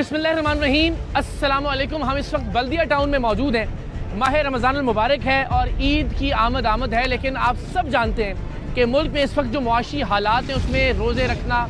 बिस्मिल्लाहिर्रहमानिर्रहीम, अस्सलामु अलैकुम। हम इस वक्त बल्दिया टाउन में मौजूद हैं। माह रमज़ान मुबारक है और ईद की आमद है, लेकिन आप सब जानते हैं कि मुल्क में इस वक्त जो मुआशी हालात हैं उसमें रोज़े रखना,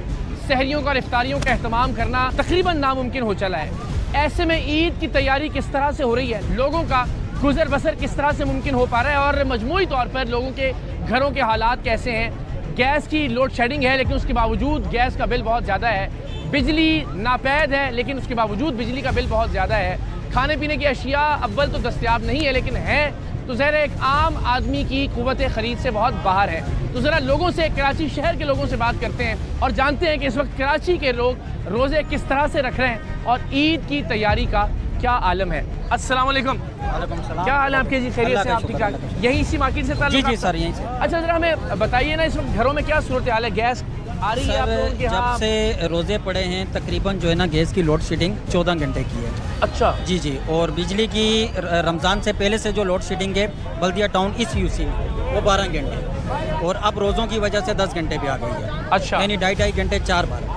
सहरियों का और इफ्तारियों का अहतमाम करना तकरीबन नामुमकिन हो चला है। ऐसे में ईद की तैयारी किस तरह से हो रही है, लोगों का गुजर बसर किस तरह से मुमकिन हो पा रहा है और मजमूई तौर पर लोगों के घरों के हालात कैसे हैं। गैस की लोड शेडिंग है लेकिन उसके बावजूद गैस का बिल बहुत ज़्यादा है, बिजली नापैद है लेकिन उसके बावजूद बिजली का बिल बहुत ज़्यादा है, खाने पीने की अशिया अव्वल तो दस्तयाब नहीं है लेकिन है तो ज़रा एक आम आदमी की कुव्वत ख़रीद से बहुत बाहर है। तो ज़रा लोगों से, कराची शहर के लोगों से बात करते हैं और जानते हैं कि इस वक्त कराची के लोग रोज़े किस तरह से रख रहे हैं और ईद की तैयारी का क्या आलम है। अस्सलाम वालेकुम। क्या हाल है आपके जी? खैरियत से? आप ठीक ठाक? यहीं इसी मार्केट से ताल्लुक? जी सर, यहीं से। अच्छा, ज़रा हमें बताइए ना, इस वक्त घरों में क्या सूरत हाल है? गैस आ रही है आप लोगों के जब यहाँ? से रोज़े पड़े हैं तकरीबन जो है ना गैस की लोड शेडिंग 14 घंटे की है। अच्छा जी, और बिजली की रमज़ान से पहले से जो लोड शेडिंग है बल्दिया टाउन इस यूसी में वो 12 घंटे और अब रोज़ों की वजह से 10 घंटे भी आ गई है। अच्छा, यानी 2.5 घंटे 4 बार।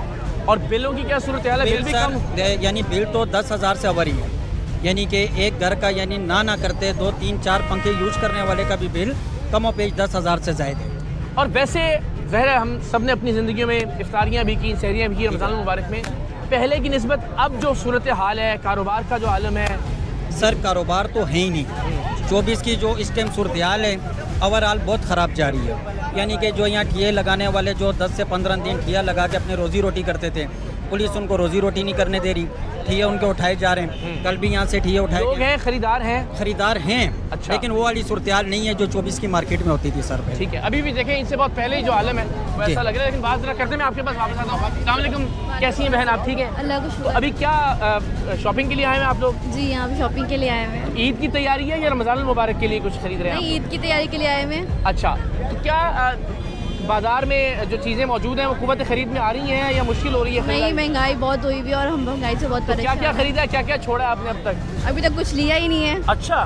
और बिलों की क्या सूरत हाल है? बिल भी कम? यानी बिल तो 10,000 से अवर ही है, यानी कि एक घर का यानी ना करते 2, 3, 4 पंखे यूज करने वाले का भी बिल कम और पेश 10,000 से ज़ायद है। और वैसे ज़हरा हम सब ने अपनी ज़िंदगी में इफ्तारियाँ भी की, सहरियाँ भी की रमज़ान मुबारक में। पहले की निस्बत अब जो सूरत हाल है, कारोबार का जो आलम है? सर कारोबार तो है ही नहीं। 24 की जो इस टाइम सूरत हाल है ओवरऑल बहुत ख़राब जा रही है। यानी कि जो यहाँ ठिये लगाने वाले जो 10 से 15 दिन ठिया लगा के अपनी रोज़ी रोटी करते थे, पुलिस उनको रोज़ी रोटी नहीं करने दे रही, ठिये उनके उठाए जा रहे हैं। कल भी यहाँ से ठिये उठाए लोग हैं, खरीदार हैं। अच्छा। लेकिन वो वाली सूरत हाल नहीं है जो 24 की मार्केट में होती थी सर। ठीक है, अभी भी देखें इनसे बहुत पहले ही जो आलम है वो ऐसा लग रहा है, लेकिन बात जरा करते मैं आपके पास वापस आता हूँ। अस्सलाम वालेकुम, कैसी हैं बहन? आप ठीक हैं? अल्लाह को तो शुक्र। अभी क्या शॉपिंग के लिए आए हैं आप लोग? जी, यहाँ पे शॉपिंग के लिए आए हुए हैं। ईद की तैयारी है या रमज़ान मुबारक के लिए कुछ खरीद रहे हैं नहीं, ईद की तैयारी के लिए आए हुए हैं। आप? अच्छा, तो क्या बाजार में जो चीज़ें मौजूद हैं वो कुव्वत खरीद में आ रही हैं या मुश्किल हो रही है? नहीं, महंगाई बहुत हुई हुई है और हम महंगाई से बहुत तो क्या परेशान क्या हैं। खरीदा है, क्या क्या छोड़ा है आपने अब तक? अभी तक कुछ लिया ही नहीं है। अच्छा,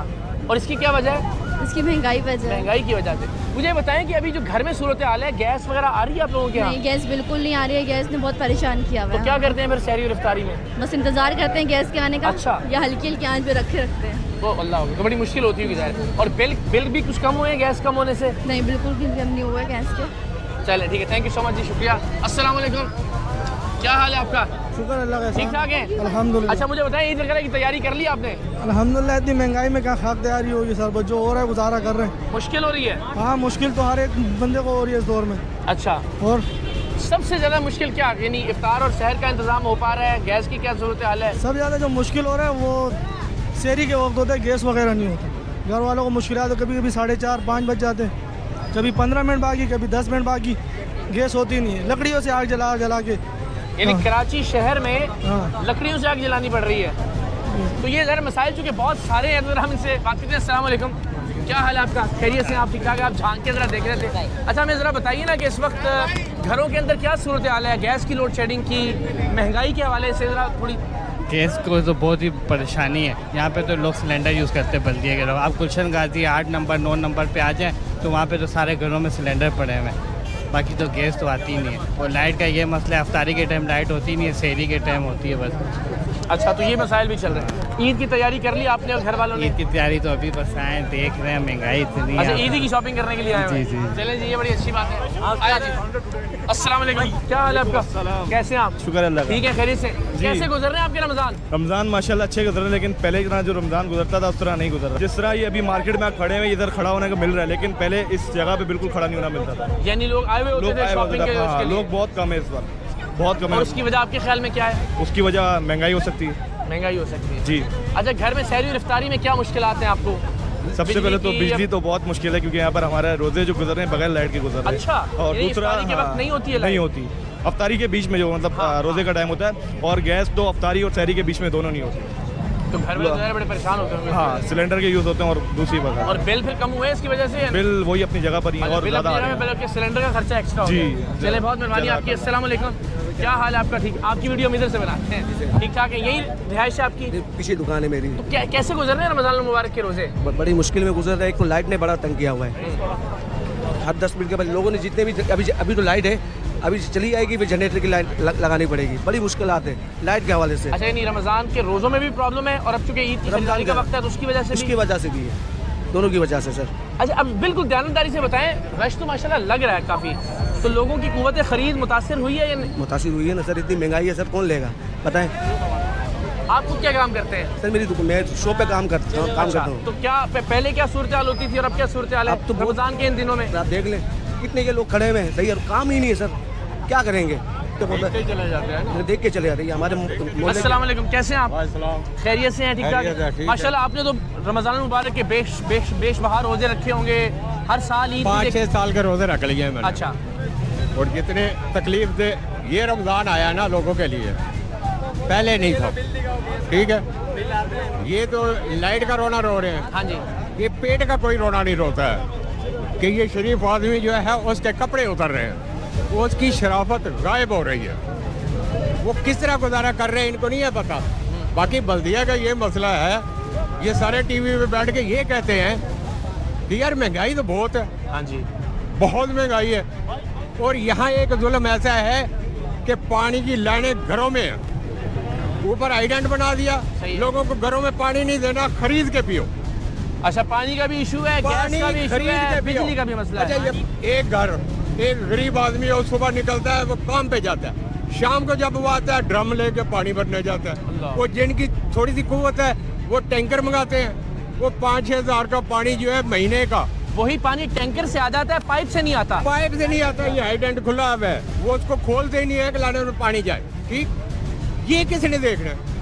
और इसकी क्या वजह है? इसकी महंगाई वजह है। महंगाई की वजह से। मुझे बताएं कि अभी जो घर में सूरत हाल है, गैस वगैरह आ रही है आप लोगों के यहाँ? नहीं, गैस बिल्कुल नहीं आ रही है। गैस ने बहुत परेशान किया हुआ तो है। क्या करते हैं फिर सहरी और इफ्तारी में? बस इंतजार करते हैं गैस के आने का। अच्छा। या हल्की हल्की आंच पे रखते हैं। तो अल्लाह हो, तो बड़ी मुश्किल होती होगी ज़ाहिर। और बिल भी कुछ कम हुए हैं गैस कम होने से? नहीं, बिल्कुल भी कम नहीं हुआ है गैस के। चलें ठीक है, थैंक यू सो मच जी, शुक्रिया। अस्सलाम वालेकुम, क्या हाल है आपका? शुक्र अल्लाह का। ठीक ठाक है? अल्हम्दुलिल्लाह। अच्छा, मुझे बताएं ईद वगैरह की तैयारी कर ली आपने? अल्हम्दुलिल्लाह, इतनी महंगाई में क्या खाक तैयारी होगी सर, बस जो हो रहा है गुजारा कर रहे हैं। मुश्किल हो रही है? हाँ, मुश्किल तो हर एक बंदे को हो रही है इस दौर में। अच्छा, और सबसे ज़्यादा मुश्किल क्या, यानी इफ्तार और सहर का इंतजाम हो पा रहा है? गैस की क्या सूरत हाल है? सब ज़्यादा जो मुश्किल हो रहा है वो शहरी के वक्त होता है, गैस वगैरह नहीं होता। घर वालों को मुश्किल तो कभी कभी 4:30 5 बज जाते हैं, कभी 15 मिनट बाकी, कभी 10 मिनट बाकी। गैस होती नहीं है, लकड़ियों से आग जला के। यानी हाँ। कराची शहर में हाँ। लकड़ियों से आग जलानी पड़ रही है। तो ये ज़रा मसाइल चूँकि बहुत सारे हैं, तो हम इनसे बात करते हैं। अस्सलाम वालेकुम, क्या हाल है आपका? खैरियत से? आप ठीक ठाक? आप झांक के ज़रा देख रहे थे। अच्छा, हमें ज़रा बताइए ना कि इस वक्त घरों के अंदर क्या सूरत हाल है, गैस की लोड शेडिंग की, महंगाई के हवाले से ज़रा थोड़ी। गैस को तो बहुत ही परेशानी है। यहाँ पे तो लोग सिलेंडर यूज़ करते हैं बल्दिया के लोग। आप गुलशन गाजी 8 नंबर 9 नंबर पे आ जाएँ तो वहाँ पे तो सारे घरों में सिलेंडर पड़े हुए हैं, बाकी तो गैस तो आती ही नहीं है। और लाइट का ये मसला है, अफ्तारी के टाइम लाइट होती नहीं है, सहरी के टाइम होती है बस। अच्छा, तो ये मसाइल भी चल रहे हैं। ईद की तैयारी कर ली आपने और घर वालों ने? ईद की तैयारी तो अभी बस आए देख रहे हैं, महंगाई इतनी अच्छा, है। ईद की शॉपिंग करने के लिए आए हैं? जी, जी। चलें जी, ये बड़ी अच्छी बात है। आया जी। अस्सलाम वालेकुम, क्या हाल है आपका? कैसे हैं आप? शुक्र अल्लाह का। ठीक है, खैरियत से? कैसे गुजर रहे हैं आपके रमज़ान? रमज़ान माशाल्लाह अच्छे गुजर रहे हैं, लेकिन पहले की तरह जो रमज़ान गुजरता था उस तरह नहीं गुजर रहा। जिस तरह ये अभी मार्केट में खड़े हुए इधर खड़ा होने को मिल रहा है, लेकिन पहले इस जगह पे बिल्कुल खड़ा नहीं होना मिलता था। यानी लोग आए हुए होते थे शॉपिंग के लिए? हाँ, उसके लिए? लोग बहुत कम है इस बार, बहुत कम और है। उसकी वजह आपके ख्याल में क्या है? उसकी वजह महंगाई हो सकती है महंगाई हो सकती है जी। अच्छा, घर में सहरी और इफ्तारी में क्या मुश्किलात हैं आपको? सबसे पहले तो की बिजली तो बहुत मुश्किल है, क्योंकि यहाँ पर हमारे रोजे जो गुजर रहे हैं बगैर लाइट के गुजर रहे हैं। अच्छा, और यानी दूसरा इफ्तारी के वक्त नहीं होती है नहीं लाइट? होती, अफ्तारी के बीच में जो मतलब रोजे का टाइम होता है, और गैस तो अफ्तारी और सहरी के बीच में दोनों नहीं होती। तो घर में ज़रा बड़े परेशान होते होंगे। हाँ, सिलेंडर के यूज़ होते हैं और दूसरी बात और बिल फिर कम हुए इसकी वजह से? बिल वही अपनी जगह पर ही है और बिल ज़्यादा अपनी आ रहे जगह हैं। पे, बल्कि सिलेंडर का खर्चा एक्स्ट्रा हो जी, गया। चले, बहुत मेहरबानी आपकी। अस्सलाम वालेकुम, क्या हाल है आपका? ठीक, आपकी वीडियो हम इधर से बनाते हैं। ठीक ठाक है? यही रिहाइश है आपकी? पीछे दुकान है मेरी। तो कैसे गुजर रहे हैं रमज़ान मुबारक के रोजे? बड़ी मुश्किल में गुजर रहा है। एक तो लाइट ने बड़ा तंग किया हुआ है। हर 10 मिनट के बाद लोगों ने जितने भी अभी तो लाइट है, अभी चली जाएगी, फिर जनरेटर की लाइट लगानी पड़ेगी। बड़ी मुश्किल आते हैं लाइट के हवाले से। अच्छा, नहीं रमज़ान के रोज़ों में भी प्रॉब्लम है और अब चूंकि ईद की खरीदारी का वक्त है तो उसकी वजह से उसकी वजह से भी है, दोनों की वजह से सर। अच्छा, अब बिल्कुल ध्यानदारी से बताएं, रश तो माशाल्लाह लग रहा है काफ़ी, तो लोगों की कुव्वत ख़रीद मुतासिर हुई है या नहीं? मुतासिर हुई है ना सर, इतनी महंगाई है सर, कौन लेगा बताएं। आप खुद क्या काम करते हैं? सर मेरी दुकान, मैं शॉप पे काम करता हूँ। तो क्या पहले क्या सूरत हाल होती थी और अब क्या सूरत हाल है अब तो बहुत- रमज़ान के इन दिनों में? आप देख लें कितने के लोग खड़े हुए हैं, सही है, काम ही नहीं है सर, क्या करेंगे? तो चले जाते हैं। देख के चले जाते हैं हमारे मोहल्ले के- अस्सलाम वालेकुम, कैसे हैं आप? खैरियत से हैं? ठीक ठाक माशाल्लाह। आपने तो रमज़ान मुबारक के बेश बहार रोजे रखे होंगे, हर साल ईद 5-6 साल के रोजे रख लिए मैंने। अच्छा, और जितने तकलीफ दे ये रमज़ान आया ना लोगों के लिए, पहले नहीं था, ठीक है। ये तो लाइट का रोना रो रहे हैं, हाँ जी, ये पेट का कोई रोना नहीं रोता है कि ये शरीफ आदमी जो है उसके कपड़े उतर रहे हैं, वो उसकी शराफत गायब हो रही है, वो किस तरह गुजारा कर रहे हैं इनको नहीं है पता। बाकी बल्दिया का ये मसला है, ये सारे टीवी पे बैठ के ये कहते हैं कि यार महंगाई तो बहुत है, हाँ जी, बहुत महंगाई है। और यहाँ एक जुल्म ऐसा है कि पानी की लाइनें घरों में है, ऊपर आइडेंट बना दिया, सही है। लोगों को घरों में पानी नहीं देना, खरीद के पियो। अच्छा, पानी का भी इशू है, गैस का भी इशू खरीद है, के पियो। बिजली का भी मसला अच्छा, है। ये एक घर, एक गरीब आदमी है, वो सुबह निकलता है, वो काम पे जाता है, शाम को जब वो आता है ड्रम लेके पानी भरने जाता है। अल्लाह। वो जिनकी थोड़ी सी कुव्वत है वो टैंकर मंगाते हैं, वो 5-6 हज़ार का पानी जो है महीने का, वही पानी टैंकर से आ जाता है, पाइप से नहीं आता। पाइप से नहीं आता, ये हाइडेंट खुला हुआ है, वो उसको खोलते ही नहीं है कि लाने में पानी जाए। ठीक, ये किसने देखना है?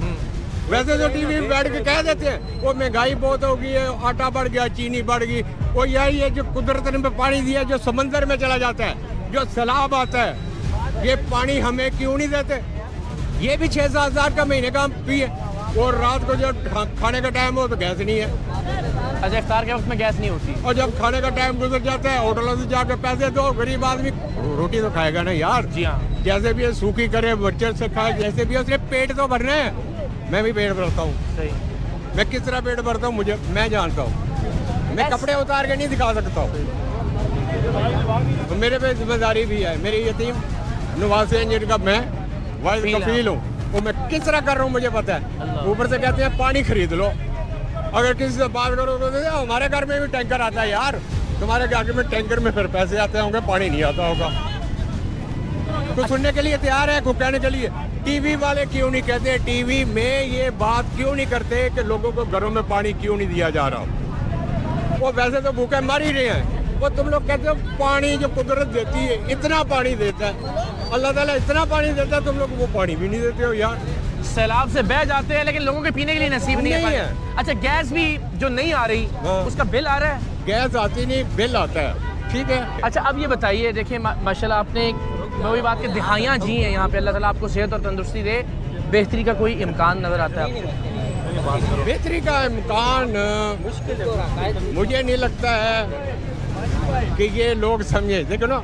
वैसे तो टीवी में बैठ के कह देते हैं वो महंगाई बहुत हो गई है, आटा बढ़ गया, चीनी बढ़ गई। वो यही है जो कुदरत ने पानी दिया, जो समंदर में चला जाता है, जो सैलाब आता है, ये पानी हमें क्यों नहीं देते? ये भी 6-7 हज़ार का महीने का हम पिए, और रात को जब खाने का टाइम हो तो गैस नहीं है। अच्छा, इफ्तार के वक्त में गैस नहीं होती। और जब खाने का टाइम गुजर जाता है, होटलों से जाकर पैसे दो, गरीब आदमी रोटी तो खाएगा ना यार। जी हाँ, जैसे भी ये सूखी करे, बच्चे से खाए, जैसे भी उसने पेट तो भरना है। मैं भी पेट भरता हूँ, सही। मैं किस तरह पेट भरता हूँ मुझे मैं जानता हूँ, मैं कपड़े उतार के नहीं दिखा सकता हूँ, तो मेरे पे जिम्मेदारी भी है। मेरी यतीम नवासे इंजन का मैं वाइस कफील हूँ, वो मैं किस तरह कर रहा हूँ मुझे पता है। ऊपर से कहते हैं पानी खरीद लो, अगर किसी से बात करो तो हमारे घर में भी टैंकर आता है यार, तुम्हारे घर में टैंकर में फिर पैसे आते होंगे, पानी नहीं आता होगा। तो सुनने के लिए तैयार है, को कहने के लिए। टीवी वाले क्यों नहीं कहते, टीवी में ये बात क्यों नहीं करते कि लोगों को घरों में पानी क्यों नहीं दिया जा रहा? वो वैसे तो भूखे मर ही रहे हैं, वो तुम लोग कहते हो पानी जो कुदरत देती है, इतना पानी देता है अल्लाह ताला, इतना पानी देता है, तुम लोग वो पानी भी नहीं देते हो यार। सैलाब से बह जाते हैं लेकिन लोगों के पीने के लिए नसीब नहीं नहीं है। है। अच्छा, गैस भी जो नहीं आ रही, उसका बिल आ रहा है? गैस आती नहीं, बिल आता है, ठीक है। अच्छा, अब ये बताइए, देखिए माशाल्लाह आपने वही बात की दिहाइयाँ जी हैं यहाँ पे, अल्लाह ताला आपको सेहत और तंदुरुस्ती दे, बेहतरी का कोई इम्कान नज़र आता है आपको? बेहतरी का इम्कान मुझे नहीं लगता है कि ये लोग समझे। देखो ना,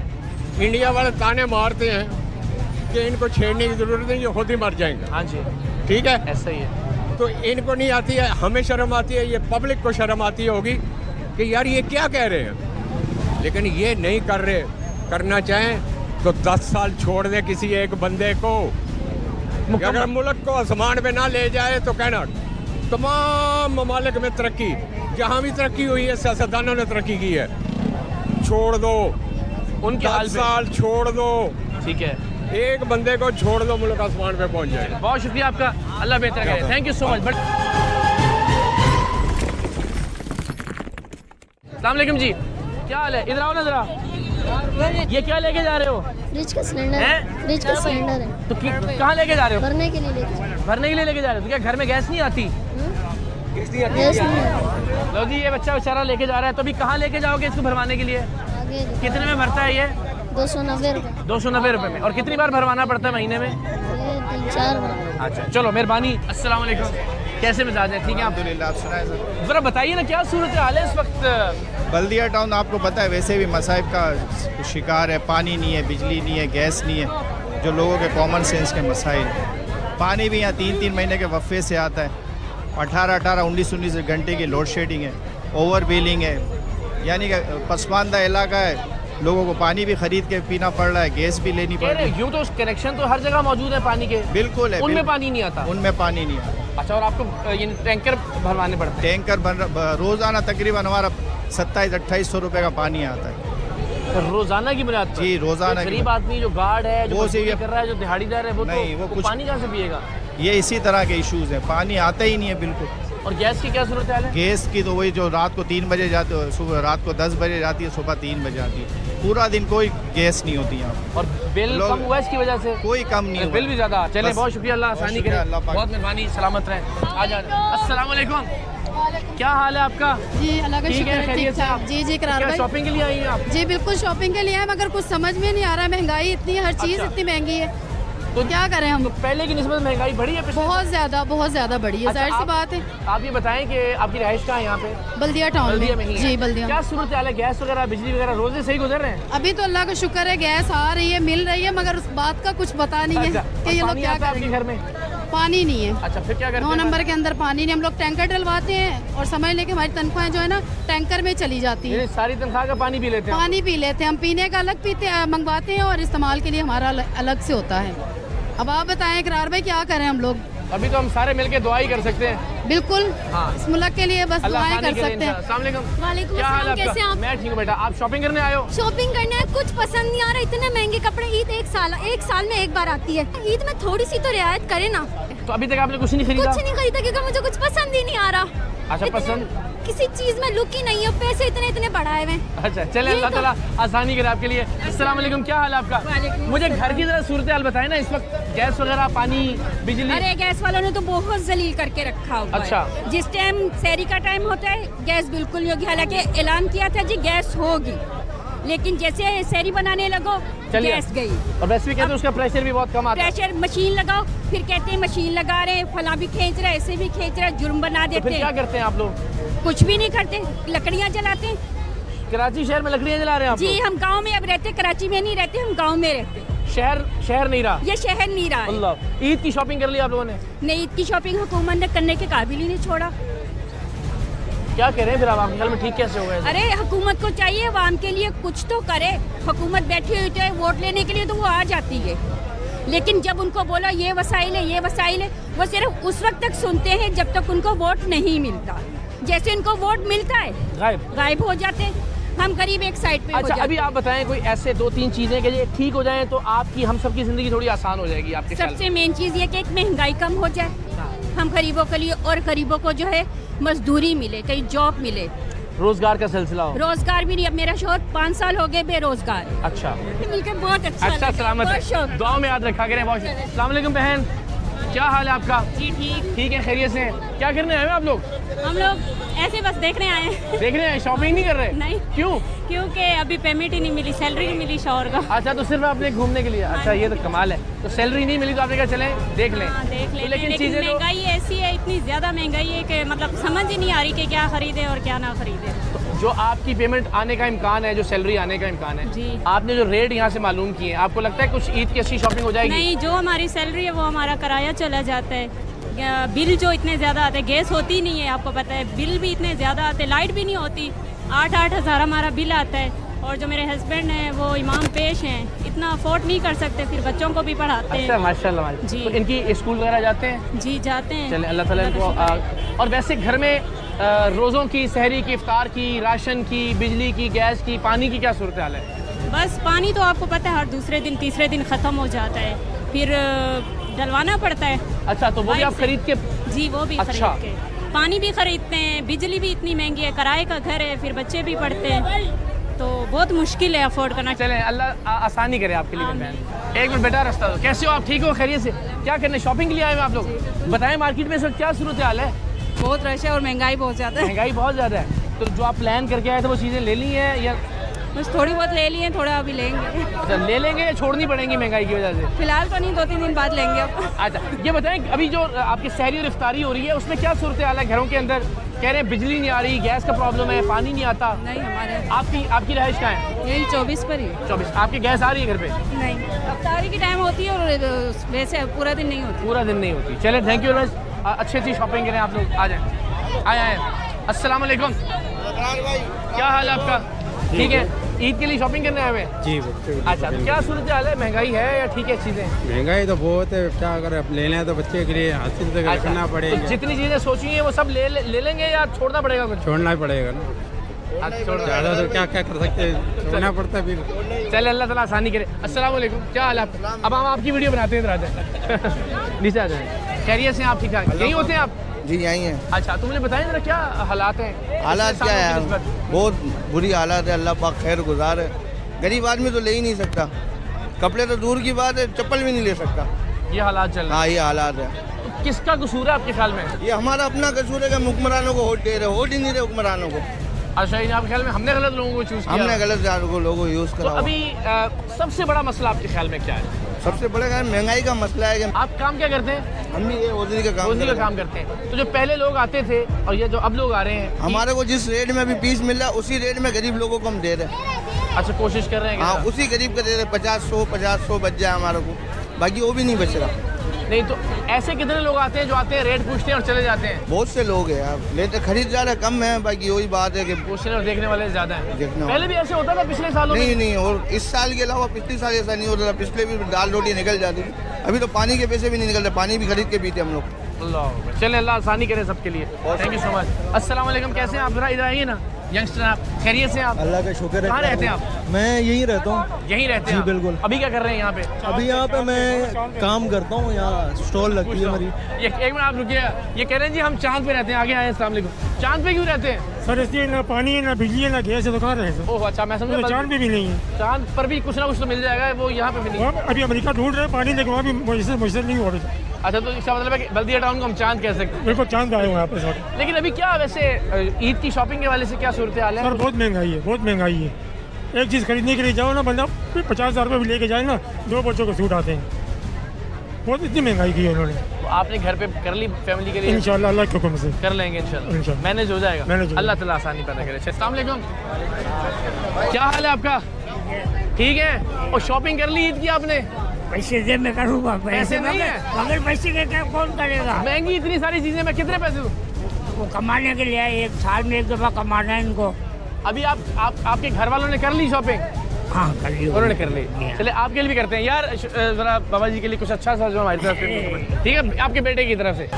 इंडिया वाले ताने मारते हैं कि इनको छेड़ने की ज़रूरत नहीं, ये खुद ही मर जाएंगे। हाँ जी, ठीक है, ऐसा ही है। तो इनको नहीं आती है, हमें शर्म आती है, ये पब्लिक को शर्म आती होगी कि यार ये क्या कह रहे हैं, लेकिन ये नहीं कर रहे। करना चाहें तो 10 साल छोड़ दे किसी एक बंदे को, अगर मुल्क को आसमान पे ना ले जाए तो कहना तमाम ममालिक में तरक्की, जहाँ भी तरक्की हुई है सियासतदानों ने तरक्की की है, छोड़ दो उनके 10 साल छोड़ दो, ठीक है, एक बंदे को छोड़ दो, मुल्क आसमान पे पहुँच जाएगा। बहुत शुक्रिया आपका, अल्लाह बेहतर करे, थैंक यू सो मच। अस्सलाम वालेकुम जी, क्या हाल है? इधर आओ ना जरा, ये क्या लेके जा रहे हो? फ्रिज का सिलेंडर हैं? फ्रिज का सिलेंडर है, तो कहाँ लेके जा रहे हो? भरने के लिए लेके भरने के लिए लेके जा रहे हो? तो क्या घर में गैस नहीं आती? गैस नहीं है। लो जी, ये बच्चा बेचारा लेके जा रहा है, तो अभी कहाँ लेके जाओगे इसको भरवाने के लिए? आगे कितने में भरता है ये? 290 रुपये, 290 रुपये में। और कितनी बार भरवाना पड़ता है महीने में? ये 3-4 बार। अच्छा, चलो मेहरबानी। अस्सलाम वालेकुम, कैसे मिजाज है? ठीक है, आप अल्हम्दुलिल्लाह, आप सुनाए सर। जरा बताइए ना क्या सूरत हाल है इस वक्त? बल्दिया टाउन आपको पता है वैसे भी मसाइब का शिकार है, पानी नहीं है, बिजली नहीं है, गैस नहीं है, जो लोगों के कॉमन सेंस के मसाइल। पानी भी यहाँ 3-3 महीने के वफ़े से आता है, 18-18, 19-19 घंटे की लोड शेडिंग है, ओवर बिलिंग है, यानी कि पसमानदा इलाका है, लोगों को पानी भी खरीद के पीना पड़ रहा है, गैस भी लेनी पड़ रही है। यूँ तो कनेक्शन तो हर जगह मौजूद है पानी के, बिल्कुल है, उनमें पानी नहीं आता। उनमें पानी नहीं आता। अच्छा, और आपको ये टैंकर भरवाने पड़ते हैं? टैंकर रोज़ाना तकरीबन हमारा 2700-2800 रुपये का पानी आता है। तो रोजाना की बुनियाद पर? जी, रोजाना की गरीब आदमी जो गार्ड है, जो वो मजदूरी से कर रहा है, जो दिहाड़ीदार है, वो नहीं, तो वो कुछ पानी कहाँ से पिएगा? ये इसी तरह के इश्यूज हैं, पानी आता ही नहीं है बिल्कुल। और गैस की क्या सूरत है? गैस की तो वही जो रात को 3 बजे जाती है, सुबह रात को 10 बजे जाती है, सुबह 3 बजे आती है, पूरा दिन कोई गैस नहीं होती यहाँ। और बिल कम हुआ इसकी वजह से? कोई कम नहीं हुआ। बिल भी ज्यादा। चले, बस, बहुत शुक्रिया, अल्लाह आसानी करे, अल्लाह पाक। बहुत मेहरबानी, सलामत रहे। आ जाए। अस्सलाम वालेकुम, क्या हाल है आपका? जी अल्लाह का ठीक शुक्र है, है, खैरियत ठीक से आप? ठाक। जी करार क्या भाई, शॉपिंग के लिए आई हैं आप? जी बिल्कुल शॉपिंग के लिए है, मगर कुछ समझ में नहीं आ रहा है, महंगाई इतनी है, हर चीज़ अच्छा। इतनी महंगी है, तो क्या करें हम? तो पहले की निस्बत महंगाई बढ़ी है पिछले? बहुत ज़्यादा बढ़ी है, अच्छा, जाहिर सी आप- बात है। आप ये बताएं कि आपकी रहाइश कहाँ है यहाँ पे? बल्दिया टाउन बल्दिया में में। ही जी है। बल्दिया। क्या सूरत हाल है? गैस वगैरह, बिजली वगैरह रोजे सही गुजर रहे हैं? अभी तो अल्लाह का शुक्र है, गैस आ रही है, मिल रही है, मगर उस बात का कुछ पता नहीं है अच्छा, कि ये और लोग पानी क्या आता है आपके करेंगे। घर में? पानी नहीं है। अच्छा, फिर क्या करते 9 हैं? नंबर के अंदर पानी नहीं, हम लोग टैंकर डलवाते हैं और समझ लें कि हमारी तनख्वाहें जो है ना टैंकर में चली जाती ये है। सारी तनख्वाह का पानी पी लेते हैं? पानी पी लेते हैं हम, पीने का अलग पीते हैं, मंगवाते हैं, और इस्तेमाल के लिए हमारा अलग से होता है। अब आप बताएं इकरार भाई, क्या करें हम लोग? अभी तो हम सारे मिलके दुआ ही कर सकते हैं। बिल्कुल, हाँ। इस मुल्क के लिए बस अल्लाह दुआएं आसानी कर करे सकते हैं। इंशाअल्लाह। अस्सलाम वालेकुम। वालेकुम क्या हाल है अस्सलाम, कैसे आपका? आप? मैं ठीक हूँ बेटा। आप शॉपिंग करने आए हो? शॉपिंग करने कुछ पसंद नहीं आ रहा, इतने महंगे कपड़े। ईद एक साल में एक बार आती है, ईद में थोड़ी सी तो रियायत करे ना। तो अभी तक आपने कुछ नहीं खरीदा? कुछ नहीं खरीदा क्योंकि मुझे कुछ पसंद ही नहीं आ रहा। अच्छा, पसंद किसी चीज में लुक ही नहीं है, पैसे इतने बढ़ाए हुए। अच्छा, चले, अल्लाह ताला आसानी करे आपके लिए। अस्सलाम वालेकुम, क्या हाल है आपका? मुझे घर की जरा सूरत हाल बताएं ना, इस वक्त गैस वगैरह, पानी, बिजली। अरे गैस वालों ने तो बहुत जलील करके रखा हुआ है। अच्छा। जिस टाइम शहरी का टाइम होता है गैस बिल्कुल नहीं होगी, हालांकि ऐलान किया था जी गैस होगी, लेकिन जैसे शहरी बनाने लगो चलिए। गैस गई। और वैसे भी कहते हैं उसका प्रेशर भी बहुत कम आता है। प्रेशर मशीन लगाओ, फिर कहते हैं मशीन लगा रहे, फला भी खींच रहे, ऐसे भी खींच रहे, जुर्म बना तो देते फिर क्या हैं। करते हैं आप लोग? कुछ भी नहीं करते, लकड़ियाँ जलाते हैं। कराची शहर में लकड़ियाँ जला रहे हैं आप जी लोग? हम गांव में अब रहते, कराची में नहीं रहते, हम गांव में रहते। शहर नहीं रहा? ये शहर नहीं रहा है। अल्लाह, ईद की शॉपिंग कर ली आप लोगों ने? नहीं, ईद की शॉपिंग हुकूमत ने करने के काबिल ही नहीं छोड़ा। क्या कह रहे हैं फिर आप? आपके ख्याल में ठीक कैसे होगा? अरे हुकूमत को चाहिए अवाम के लिए कुछ तो करे। हुकूमत बैठी हुई है वोट लेने के लिए तो वो आ जाती है, लेकिन जब उनको बोलो ये वसाइल है, ये वसाइल है, वो सिर्फ उस वक्त तक सुनते हैं जब तक उनको वोट नहीं मिलता। जैसे उनको वोट मिलता है गायब हो जाते हैं। हम करीब एक साइड पे हो अच्छा, जाते अभी आप बताएं कोई ऐसे 2-3 चीजें कि ये ठीक हो जाएं तो आपकी, हम सबकी जिंदगी थोड़ी आसान हो जाएगी आपके ख्याल में? सबसे मेन चीज़ ये कि एक महंगाई कम हो जाए, हम गरीबों के लिए, और गरीबों को जो है मजदूरी मिले, कहीं जॉब मिले, रोजगार का सिलसिला हो। रोजगार भी नहीं। अब मेरा शोहर 5 साल हो गए बेरोजगार है। अच्छा, मिलकर बहुत अच्छा अच्छा, लगा, सलामत बहुत है, शौक। दुआ में याद रखा करें। बहुत अस्सलाम वालेकुम बहन, क्या हाल है आपका? जी ठीक है, खैरियत से हैं? क्या करने आए हो आप लोग? हम लोग ऐसे बस देखने आए हैं। देखने आए, शॉपिंग नहीं कर रहे? नहीं। क्यों? क्योंकि अभी पेमेंट ही नहीं मिली, सैलरी नहीं मिली शौहर का। अच्छा, तो सिर्फ आपने घूमने के लिए? अच्छा, ये तो कमाल है। तो सैलरी नहीं मिली तो आपने कहा चलें देख लें। हाँ, देख तो लें। लेकिन लेकिन चीजें तो महंगाई ऐसी है, इतनी ज़्यादा महंगाई है कि मतलब समझ ही नहीं आ रही कि क्या खरीदे और क्या ना खरीदे। जो आपकी पेमेंट आने का इम्कान है, जो सैलरी आने का इम्कान है, जी। आपने जो रेट यहाँ से मालूम किए, आपको लगता है कुछ ईद की अच्छी शॉपिंग हो जाएगी? नहीं, जो हमारी सैलरी है वो हमारा किराया चला जाता है। बिल जो इतने ज़्यादा आते हैं, गैस होती नहीं है आपको पता है, बिल भी इतने ज़्यादा आते हैं, लाइट भी नहीं होती। 8-8 हज़ार हमारा बिल आता है। और जो मेरे हस्बैंड हैं वो इमाम पेश हैं, इतना अफोर्ड नहीं कर सकते, फिर बच्चों को भी पढ़ाते हैं। अच्छा, माशाल्लाह। जी। तो इनकी स्कूल वगैरह जाते हैं? जी जाते हैं। चले, अल्लाह ताला इनको। और वैसे घर में रोज़ों की, सहरी की, इफ्तार की, राशन की, बिजली की, गैस की, पानी की क्या सूरत हाल है? बस पानी तो आपको पता है हर दूसरे दिन तीसरे दिन ख़त्म हो जाता है, फिर डलवाना पड़ता है। अच्छा, तो वो भी आप खरीद के? जी, वो भी अच्छा। खरीद के। पानी भी खरीदते हैं, बिजली भी इतनी महंगी है, किराए का घर है, फिर बच्चे भी पढ़ते हैं, तो बहुत मुश्किल है अफोर्ड करना। चलें, अल्लाह आसानी करे आपके लिए बहन। एक मिनट बेटा, रास्ता दो। कैसे हो आप? ठीक हो, खैरियत से? क्या करने शॉपिंग के लिए आए हो आप लोग? बताएं मार्केट में इस वक्त क्या सूरत हाल है? बहुत रश है और महंगाई बहुत ज़्यादा है। महंगाई बहुत ज़्यादा है। तो जो आप प्लान करके आए थे वो चीज़ें ले ली हैं या बस थोड़ी बहुत ले लिए, थोड़ा अभी लेंगे। अच्छा, ले लेंगे या छोड़नी पड़ेंगी महंगाई की वजह से? फिलहाल तो नहीं, 2-3 दिन बाद लेंगे अब। अच्छा, ये बताएं अभी जो आपकी सहरी और इफ्तारी हो रही है उसमें क्या सूरत हाल है घरों के अंदर? कह रहे हैं बिजली नहीं आ रही, गैस का प्रॉब्लम है, पानी नहीं आता। नहीं, हमारे आपकी रहाइश कहाँ है? यही 24 पर ही। 24। आपकी गैस आ रही है घर पे? नहीं, इफ्तारी की टाइम होती है और वैसे पूरा दिन नहीं होती। पूरा दिन नहीं होती। चले, थैंक यू वेरी मच। अच्छी शॉपिंग करें आप लोग। आ जाएँ, आए। अस्सलाम वालेकुम, क्या हाल है आपका? ठीक है। ईद के लिए शॉपिंग करने आए हुए हैं? जी। अच्छा, तो क्या सूरत हाल है, महंगाई है या ठीक है चीज़ें? महंगाई तो बहुत है, क्या करें, अब लेना है तो बच्चे के लिए हासिल से रखना पड़ेगा। तो जितनी चीज़ें सोची हैं वो सब ले लेंगे या छोड़ना पड़ेगा कुछ? छोड़ना ही पड़ेगा ना, ज़्यादा तो क्या क्या कर सकते हैं, छोड़ना पड़ता है फिर। चले, अल्लाह ताला आसानी करे। अस्सलाम वालेकुम, क्या हाल है आपका? अब हम आपकी वीडियो बनाते हैं, इधर आ जाए नीचे आ जाए। खैरियत से आप? ठीक ठाक, यहीं होते हैं आप? जी यहीं है। अच्छा, तो मुझे बताएं जरा क्या हालात हैं? हालात क्या है, बहुत बुरी हालात है। अल्लाह पाक खैर गुजार है। गरीब आदमी तो ले ही नहीं सकता, कपड़े तो दूर की बात है, चप्पल भी नहीं ले सकता। ये हालात चल रहे हैं? हाँ, ये हालात है। तो किसका कसूर है आपके ख्याल में? ये हमारा अपना कसूर है कि हुक्मरानों को वोट दे रहे, वोट ही नहीं रहे हुक्मरानों को। अच्छा, इन आपके ख्याल में हमने गलत लोगों को चूज किया? हमने गलत लोगों को यूज़ तो करा। अभी सबसे बड़ा मसला आपके ख्याल में क्या है? सबसे बड़ा क्या, महंगाई का मसला है। कि आप काम क्या करते हैं? हम भी ये ओजरी का काम करते हैं। तो जो पहले लोग आते थे और ये जो अब लोग आ रहे हैं, हमारे को जिस रेट में अभी पीस मिल रहा है उसी रेट में गरीब लोगों को हम दे रहे हैं। अच्छा, कोशिश कर रहे हैं? हाँ, उसी गरीब को दे रहे हैं। 50-100 बच जाए हमारे को, बाकी वो भी नहीं बच रहा। नहीं तो ऐसे कितने लोग आते हैं जो आते हैं, रेट पूछते हैं और चले जाते हैं? बहुत से लोग हैं यार, लेते खरीदार कम है, बाकी वही बात है कि पूछने और देखने वाले ज़्यादा हैं। देखने पहले भी ऐसे होता था पिछले सालों में? नहीं, और इस साल के अलावा पिछले साल ऐसा नहीं होता था। पिछले भी दाल रोटी निकल जाती थी, अभी तो पानी के पैसे भी नहीं निकलते, पानी भी खरीद के पीते हम लोग। अल्लाह, चले, अल्लाह आसानी करे सबके लिए। Thank you so much. अस्सलाम वालेकुम, कैसे हैं आप? जरा इधर आइए ना, यंगस्टर आप, खैरियत से आप? अल्लाह का शुक्र है। कहाँ रहते हैं आप? मैं यहीं रहता हूँ। यहीं रहते हैं? जी बिल्कुल। अभी क्या कर रहे हैं यहाँ पे? अभी यहाँ पे मैं काम करता हूँ, यहाँ स्टॉल लगती है मेरी। ये एक मिनट आप रुकिए, ये कह रहे हैं जी हम चांद पे रहते हैं। आगे आए, अस्सलाम वालेकुम। चांद पे क्यों रहते हैं? सर इसलिए ना पानी है, ना बिजली है, ना गैस है, तो कहाँ रहे? ओह अच्छा, मैं समझा चांद पे भी नहीं है। चांद पर भी कुछ ना कुछ तो मिल जाएगा, वो यहाँ पे भी नहीं। अभी अमेरिका ढूंढ रहे हैं पानी, लेकिन वहाँ भी मुझसे नहीं हो रहा। अच्छा, तो इसका मतलब है कि बल्दिया टाउन को हम चांद कह सकते हैं? बिल्कुल चांद आए हुए यहाँ पे सर। लेकिन अभी क्या वैसे ईद की शॉपिंग के वाले से क्या सूरत हाल है? सर बहुत महंगाई है, बहुत महंगाई है। एक चीज़ खरीदने के लिए जाओ ना, बंदा 50,000 रुपये भी लेके जाए ना, 2 बच्चों को सूट आते हैं। बहुत इतनी महंगाई की है इन्होंने। तो आपने घर पे कर ली फैमिली के लिए? इंशाल्लाह अल्लाह के हुक्म से कर लेंगे इंशाल्लाह, मैनेज हो जाएगा। अल्लाह ताला आसानी पैदा करे। अस्सलाम वालेकुम, क्या हाल है आपका? ठीक है। और शॉपिंग कर ली ईद की आपने? पैसे दे, मैं करूँगा। पैसे नहीं है? अगर पैसे के क्या कौन करेगा? महंगी इतनी सारी चीजें, मैं कितने पैसे दूँ? वो कमाने के लिए एक साल में एक दफा कमाना है इनको। अभी आपके घर वालों ने कर ली शॉपिंग? हाँ कर ली, उन्होंने कर ली। चले, आपके लिए भी करते हैं यार, जरा बाबा जी के लिए कुछ अच्छा सा जो हमारी तरफ से, ठीक है, आपके बेटे की तरफ से।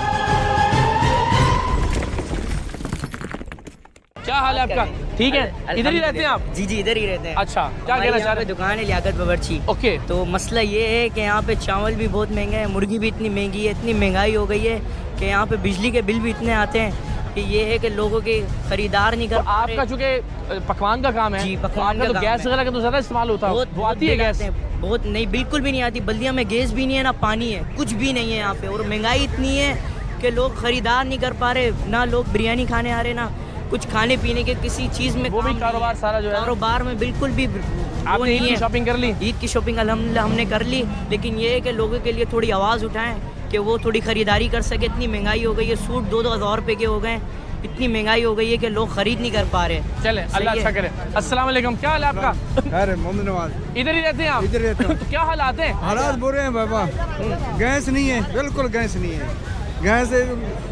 क्या हाल है आपका? ठीक है, इधर ही रहते हैं आप? जी इधर ही रहते हैं। अच्छा, क्या कहना चाह रहे हैं? दुकान है लियाकत बावर्ची। ओके। तो मसला ये है कि यहाँ पे चावल भी बहुत महंगा है, मुर्गी भी इतनी महंगी है, इतनी महंगाई हो गई है कि यहाँ पे बिजली के बिल भी इतने आते हैं कि ये है कि लोगों के खरीदार नहीं कर। तो आपका चूँकि पकवान का काम है, जी पकवान का तो गैस वगैरह का तो ज़्यादा इस्तेमाल होता है, वो आती है गैस? बहुत नहीं, बिल्कुल भी नहीं आती। बल्दिया में गैस भी नहीं है, ना पानी है, कुछ भी नहीं है यहाँ पे। और महंगाई इतनी है कि लोग खरीदार नहीं कर पा रहे, ना लोग बिरयानी खाने आ रहे, ना कुछ खाने पीने के किसी चीज़ में। वो भी कारोबार सारा जो है, कारोबार में बिल्कुल भी आपने ईद की शॉपिंग कर ली? ईद की शॉपिंग अल्हम्दुलिल्लाह हमने कर ली, लेकिन ये है कि लोगों के लिए थोड़ी आवाज़ उठाएं कि वो थोड़ी ख़रीदारी कर सके। इतनी महंगाई हो गई है, सूट 2-2 हज़ार रुपये के हो गए, इतनी महंगाई हो गई है कि लोग खरीद नहीं कर पा रहे। चले, अल्लाह अच्छा करे। अस्सलाम वालेकुम, क्या हाल है आपका? अरे मोहम्मद नवाज। इधर ही रहते हैं आप? इधर रहते हैं। तो क्या हालात हैं? हालात बुरे हैं बाबा, गैस नहीं है, बिल्कुल गैस नहीं है। गैस